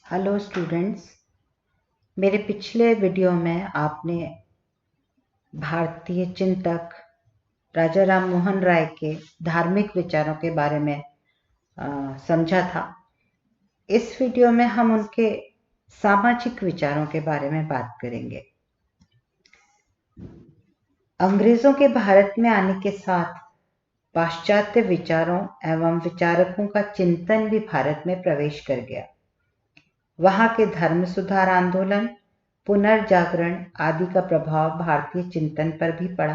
Hello students. मेरे पिछले video में आपने भारतीय चिंतक राजा राम मोहन राय के धार्मिक विचारों के बारे में समझा था। इस वीडियो में हम उनके सामाजिक विचारों के बारे में बात करेंगे। अंग्रेजों के भारत में आने के साथ पाश्चात्य विचारों एवं विचारकों का चिंतन भी भारत में प्रवेश कर गया। वहां के धर्म सुधार आंदोलन, पुनर्जागरण आदि का प्रभाव भारतीय चिंतन पर भी पड़ा,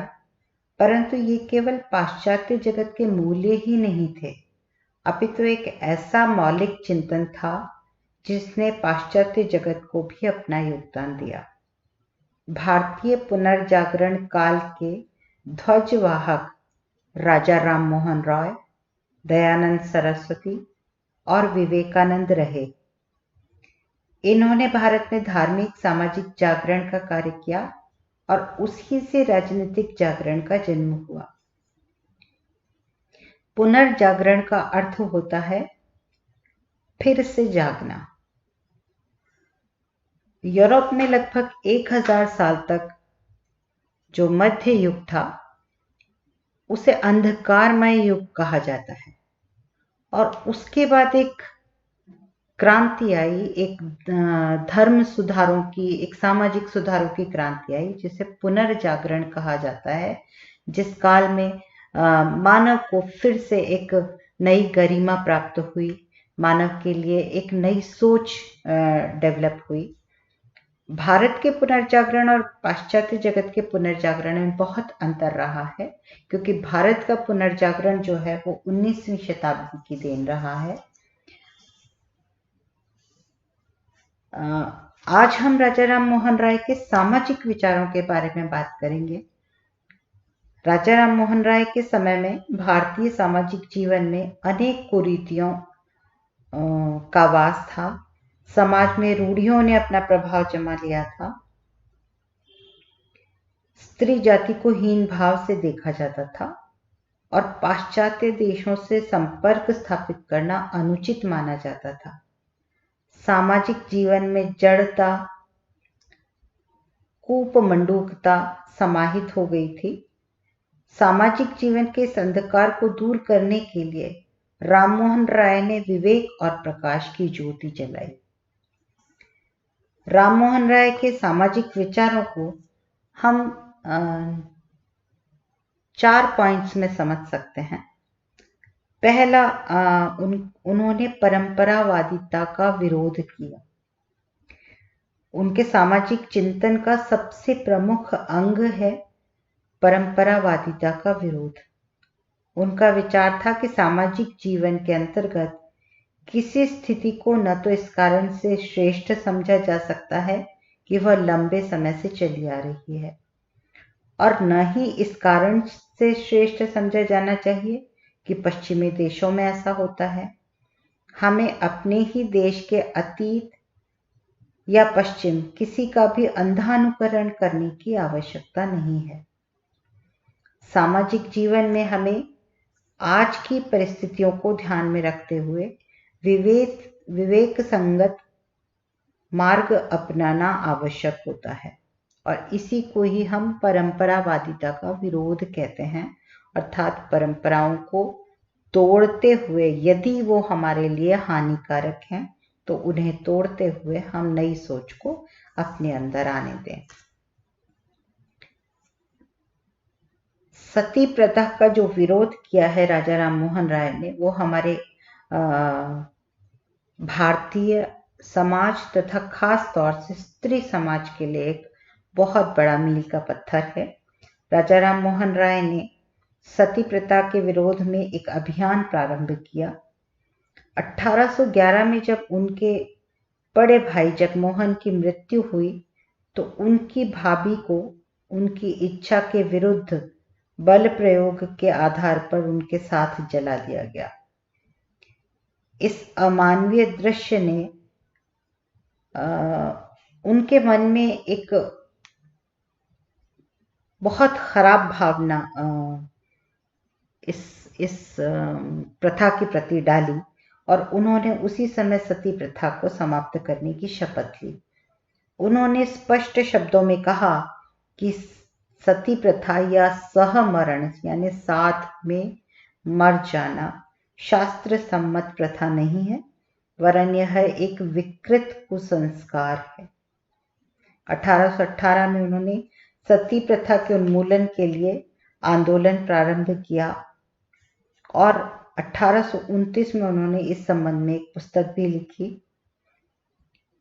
परंतु ये केवल पाश्चात्य जगत के मूल्य ही नहीं थे, अपितु एक ऐसा मौलिक चिंतन था जिसने पाश्चात्य जगत को भी अपना योगदान दिया। भारतीय पुनर्जागरण काल के ध्वजवाहक राजा राम मोहन रॉय, दयानंद सरस्वती और विवेकानंद रहे। इन्होंने भारत में धार्मिक सामाजिक जागरण का कार्य किया और उसी से राजनीतिक जागरण का जन्म हुआ। पुनर्जागरण का अर्थ होता है फिर से जागना। यूरोप में लगभग 1000 साल तक जो मध्य युग था उसे अंधकारमय युग कहा जाता है, और उसके बाद एक क्रांति आई, एक धर्म सुधारों की, एक सामाजिक सुधारों की क्रांति आई जिसे पुनर्जागरण कहा जाता है, जिस काल में मानव को फिर से एक नई गरिमा प्राप्त हुई, मानव के लिए एक नई सोच डेवलप हुई। भारत के पुनर्जागरण और पाश्चात्य जगत के पुनर्जागरण में बहुत अंतर रहा है, क्योंकि भारत का पुनर्जागरण जो है वो 19वीं शताब्दी की देन रहा है। आज हम राजा राम मोहन राय के सामाजिक विचारों के बारे में बात करेंगे। राजा राम मोहन राय के समय में भारतीय सामाजिक जीवन में अनेक कुरीतियों का वास था। समाज में रूढ़ियों ने अपना प्रभाव जमा लिया था। स्त्री जाति को हीन भाव से देखा जाता था और पाश्चात्य देशों से संपर्क स्थापित करना अनुचित माना जाता था। सामाजिक जीवन में जड़ता, कूपमंडूकता समाहित हो गई थी। सामाजिक जीवन के इस अंधकार को दूर करने के लिए राममोहन राय ने विवेक और प्रकाश की ज्योति जलाई। राममोहन राय के सामाजिक विचारों को हम 4 पॉइंट्स में समझ सकते हैं। पहला, उन्होंने परंपरावादिता का विरोध किया। उनके सामाजिक चिंतन का सबसे प्रमुख अंग है परंपरावादिता का विरोध। उनका विचार था कि सामाजिक जीवन के अंतर्गत किसी स्थिति को न तो इस कारण से श्रेष्ठ समझा जा सकता है कि वह लंबे समय से चली आ रही है, और न ही इस कारण से श्रेष्ठ समझा जाना चाहिए कि पश्चिमी देशों में ऐसा होता है। हमें अपने ही देश के अतीत या पश्चिम किसी का भी अंधा अनुकरण करने की आवश्यकता नहीं है। सामाजिक जीवन में हमें आज की परिस्थितियों को ध्यान में रखते हुए विवेक संगत मार्ग अपनाना आवश्यक होता है, और इसी को ही हम परंपरावादिता का विरोध कहते हैं। अर्थात परंपराओं को तोड़ते हुए, यदि वो हमारे लिए हानिकारक हैं तो उन्हें तोड़ते हुए हम नई सोच को अपने अंदर आने दें। सती प्रथा का जो विरोध किया है राजा राम मोहन राय ने, वो हमारे भारतीय समाज तथा खास तौर से स्त्री समाज के लिए एक बहुत बड़ा मील का पत्थर है। राजा राम मोहन राय ने सती प्रथा के विरोध में एक अभियान प्रारंभ किया। 1811 में जब उनके बड़े भाई जगमोहन की मृत्यु हुई तो उनकी भाभी को उनकी इच्छा के विरुद्ध बल प्रयोग के आधार पर उनके साथ जला दिया गया। इस अमानवीय दृश्य ने उनके मन में एक बहुत खराब भावना इस प्रथा के प्रति डाली, और उन्होंने उसी समय सती प्रथा को समाप्त करने की शपथ ली। उन्होंने स्पष्ट शब्दों में कहा कि सती प्रथा या सहमरण यानी साथ में मर जाना शास्त्र सम्मत प्रथा नहीं है, वरन यह एक विकृत कुसंस्कार है। 1818 में उन्होंने सती प्रथा के उन्मूलन के लिए आंदोलन प्रारंभ किया और 1829 में उन्होंने इस संबंध में एक पुस्तक भी लिखी।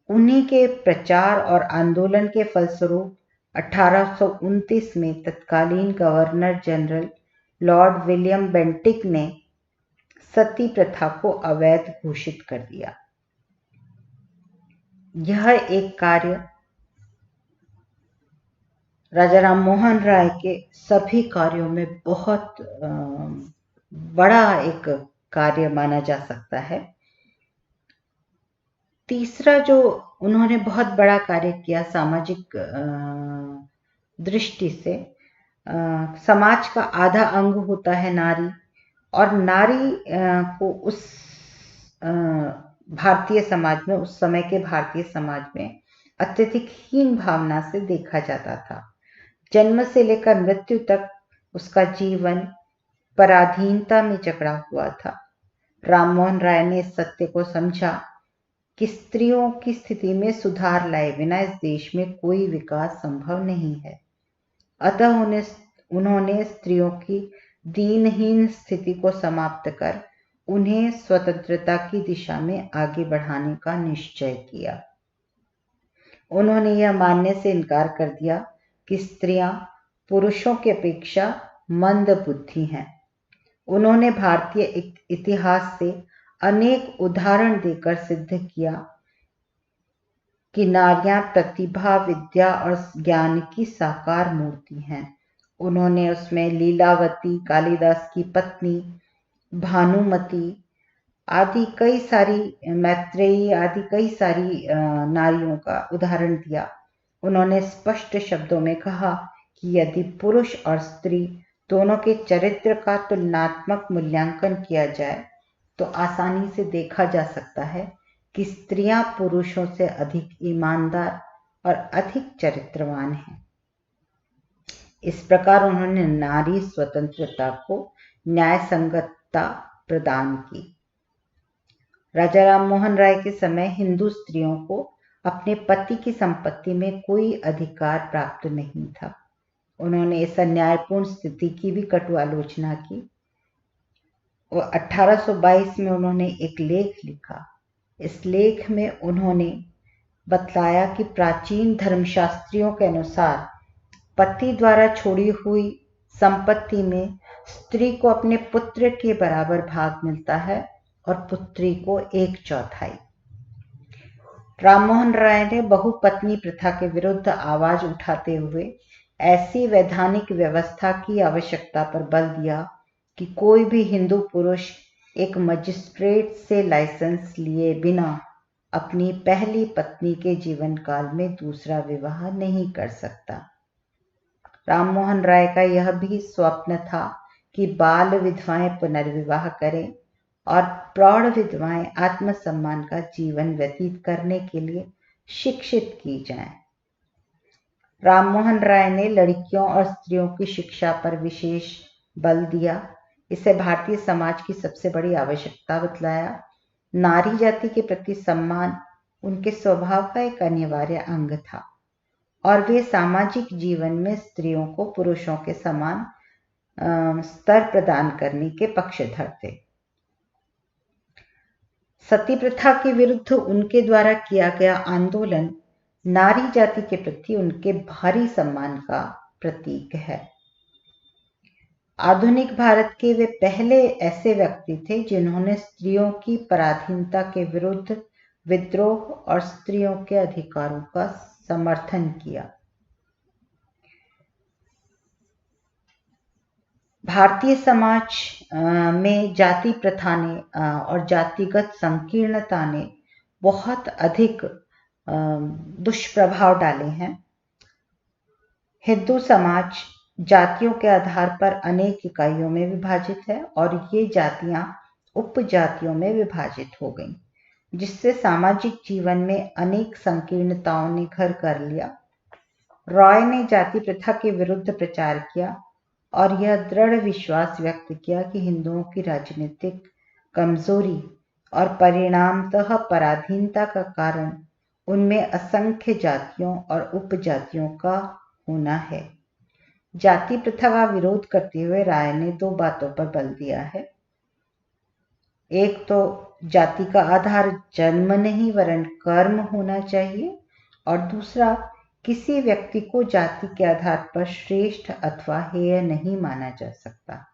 उन्हीं के प्रचार और आंदोलन के फलस्वरूप 1829 में तत्कालीन governor general Lord William Bentinck ने सती प्रथा को अवैध घोषित कर दिया। यह एक कार्य राजा राम मोहन राय के सभी कार्यों में बहुत बड़ा एक कार्य माना जा सकता है। तीसरा जो उन्होंने बहुत बड़ा कार्य किया सामाजिक दृष्टि से, समाज का आधा अंग होता है नारी, और नारी को उस भारतीय समाज में, उस समय के भारतीय समाज में अत्यधिक हीन भावना से देखा जाता था। जन्म से लेकर मृत्यु तक उसका जीवन पराधीनता में जकड़ा हुआ था। राम मोहन राय ने इस सत्य को समझा कि स्त्रियों की स्थिति में सुधार लाए बिना इस देश में कोई विकास संभव नहीं है। अतः उन्होंने स्त्रियों की दीनहीन स्थिति को समाप्त कर उन्हें स्वतंत्रता की दिशा में आगे बढ़ाने का निश्चय किया। उन्होंने यह मानने से इनकार कर दिया कि स्त्रियां पुरुषों की अपेक्षा मंद बुद्धि हैं। उन्होंने भारतीय इतिहास से अनेक उदाहरण देकर सिद्ध किया कि नारियां प्रतिभा, विद्या और ज्ञान की साकार मूर्ति हैं। उन्होंने उसमें लीलावती, कालिदास की पत्नी, भानुमति आदि कई सारी, मैत्रेयी आदि कई सारी नारियों का उदाहरण दिया। उन्होंने स्पष्ट शब्दों में कहा कि यदि पुरुष और स्त्री दोनों के चरित्र का तुलनात्मक मूल्यांकन किया जाए तो आसानी से देखा जा सकता है कि स्त्रियां पुरुषों से अधिक ईमानदार और अधिक चरित्रवान हैं। इस प्रकार उन्होंने नारी स्वतंत्रता को न्याय संगतता प्रदान की। राजा राम मोहन राय के समय हिंदू स्त्रियों को अपने पति की संपत्ति में कोई अधिकार प्राप्त नहीं था। उन्होंने इस अन्यायपूर्ण स्थिति की भी कटु आलोचना की। 1822 में उन्होंने एक लेख लिखा। इस लेख में उन्होंने बतलाया कि प्राचीन धर्मशास्त्रियों के अनुसार पति द्वारा छोड़ी हुई संपत्ति में स्त्री को अपने पुत्र के बराबर भाग मिलता है और पुत्री को 1/4। राम मोहन राय ने बहुपत्नी प्रथा के विरुद्ध आवाज उठाते हुए ऐसी वैधानिक व्यवस्था की आवश्यकता पर बल दिया कि कोई भी हिंदू पुरुष एक मजिस्ट्रेट से लाइसेंस लिए बिना अपनी पहली पत्नी के जीवन काल में दूसरा विवाह नहीं कर सकता। राम मोहन राय का यह भी स्वप्न था कि बाल विधवाएं पुनर्विवाह करें और प्रौढ़ विधवाएं आत्मसम्मान का जीवन व्यतीत करने के लिए शिक्षित की जाएं। राम मोहन राय ने लड़कियों और स्त्रियों की शिक्षा पर विशेष बल दिया। इसे भारतीय समाज की सबसे बड़ी आवश्यकता बतलाया। नारी जाति के प्रति सम्मान उनके स्वभाव का एक अनिवार्य अंग था और वे सामाजिक जीवन में स्त्रियों को पुरुषों के समान स्तर प्रदान करने के पक्षधर थे। सती प्रथा के विरुद्ध उनके द्वारा किया गया आंदोलन नारी जाति के प्रति उनके भारी सम्मान का प्रतीक है। आधुनिक भारत के वे पहले ऐसे व्यक्ति थे जिन्होंने स्त्रियों की पराधीनता के विरुद्ध विद्रोह और स्त्रियों के अधिकारों का समर्थन किया। भारतीय समाज में जाति प्रथा ने और जातिगत संकीर्णता ने बहुत अधिक दुष्प्रभाव डाले हैं। हिंदू समाज जातियों के आधार पर अनेक इकाइयों में विभाजित है और ये जातियां उपजातियों में विभाजित हो गईं, जिससे सामाजिक जीवन में अनेक संकीर्णताओं ने घर कर लिया। रॉय ने जाति प्रथा के विरुद्ध प्रचार किया और यह दृढ़ विश्वास व्यक्त किया कि हिंदुओं की राजनीतिक कमजोरी और परिणामतः पराधीनता का कारण उनमें असंख्य जातियों और उपजातियों का होना है। जाति प्रथा का विरोध करते हुए राय ने दो बातों पर बल दिया है। एक तो जाति का आधार जन्म नहीं वरन कर्म होना चाहिए, और दूसरा किसी व्यक्ति को जाति के आधार पर श्रेष्ठ अथवा हेय नहीं माना जा सकता।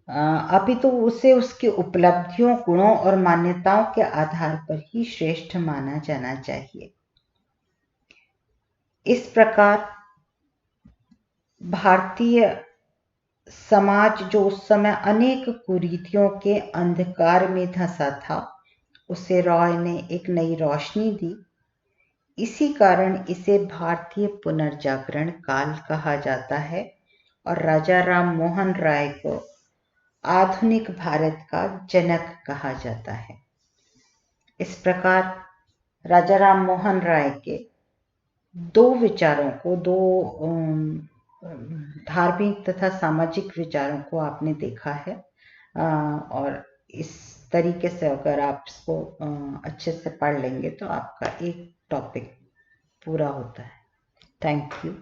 अपितु उसे उसकी उपलब्धियों, गुणों और मान्यताओं के आधार पर ही श्रेष्ठ माना जाना चाहिए। इस प्रकार भारतीय समाज, जो उस समय अनेक कुरीतियों के अंधकार में धंसा था, उसे रॉय ने एक नई रोशनी दी। इसी कारण इसे भारतीय पुनर्जागरण काल कहा जाता है और राजा राम मोहन राय को आधुनिक भारत का जनक कहा जाता है। इस प्रकार राजा राम मोहन राय के दो विचारों को, दो धार्मिक तथा सामाजिक विचारों को आपने देखा है, और इस तरीके से अगर आप इसको अच्छे से पढ़ लेंगे तो आपका एक टॉपिक पूरा होता है। Thank you.